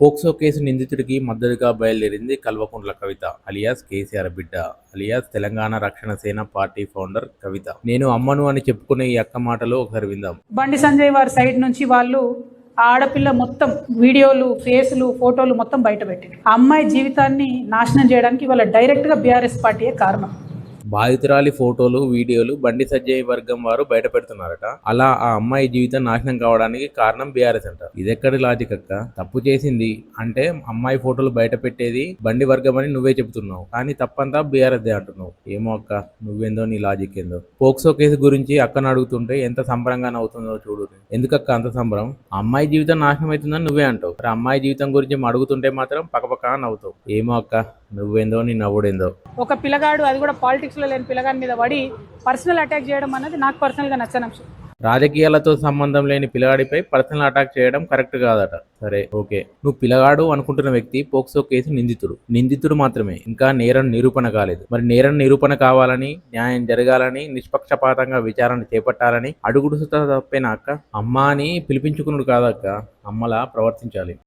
POCSO case నిందితుడికి మద్దతుగా బయలుదేరింది Kalvakuntla Kavitha alias KCR బిడ్డ అలియాస్ తెలంగాణ రక్షణ సేన పార్టీ ఫౌండర్ కవిత. నేను అమ్మను అని చెప్పుకునే ఈ అక్క మాటలు ఒకసారి విందాం. బండి సంజయ్ వారి సైడ్ నుంచి వాళ్ళు ఆ ఆడపిల్ల మొత్తం వీడియోలు, ఫేసులు, ఫోటోలు మొత్తం బయట పెట్టారు. ఆ అమ్మాయి జీవితాన్ని నాశనం చేయడానికి వాళ్ళ డైరెక్ట్ గా బీఆర్ఎస్ పార్టీయే కారణం. బాధితురాలి ఫోటోలు, వీడియోలు బండి సంజయ్ వర్గం వారు బయట పెడుతున్నారట. అలా ఆ అమ్మాయి జీవితం నాశనం కావడానికి కారణం బీఆర్ఎస్ అంట. ఇదెక్కడి లాజిక్ అక్క? తప్పు చేసింది అంటే అమ్మాయి ఫోటోలు బయట పెట్టేది బండి వర్గం అని నువ్వే చెబుతున్నావు, కానీ తప్పంతా బీఆర్ఎస్ దే అంటున్నావు. ఏమో అక్క, నువ్వేందో నీ లాజిక్ ఏందో. పోక్సో కేసు గురించి అక్కను అడుగుతుంటే ఎంత సంబరంగా నవ్వుతుందో చూడు. ఎందుకక్క అంత సంబరం? అమ్మాయి జీవితం నాశనం అవుతుందని నువ్వే అంటావు, మరి అమ్మాయి జీవితం గురించి అడుగుతుంటే మాత్రం పక్కపక్క నవ్వుతావు. ఏమో అక్క, నువ్వేందో నీ నవ్వుడేందో. ఒక పిల్లగాడు, అది కూడా పాలిటిక్స్ లో లేని పిల్లగాడి మీద పడి పర్సనల్ అటాక్ చేయడం అనేది నాకు పర్సనల్ గా నచ్చని అంశం. రాజకీయాలతో సంబంధం లేని పిల్లగాడిపై పర్సనల్ అటాక్ చేయడం కరెక్ట్ కాదట. సరే ఓకే, నువ్వు పిల్లగాడు అనుకుంటున్న వ్యక్తి పోక్సో కేసు నిందితుడు మాత్రమే, ఇంకా నేరం నిరూపణ కాలేదు. మరి నేరం నిరూపణ కావాలని, న్యాయం జరగాలని, నిష్పక్షపాతంగా విచారణ చేపట్టాలని అడుగుడు తప్పేనా అక్క? అమ్మ అని పిలిపించుకున్నాడు కాదక్క, అమ్మలా ప్రవర్తించాలి.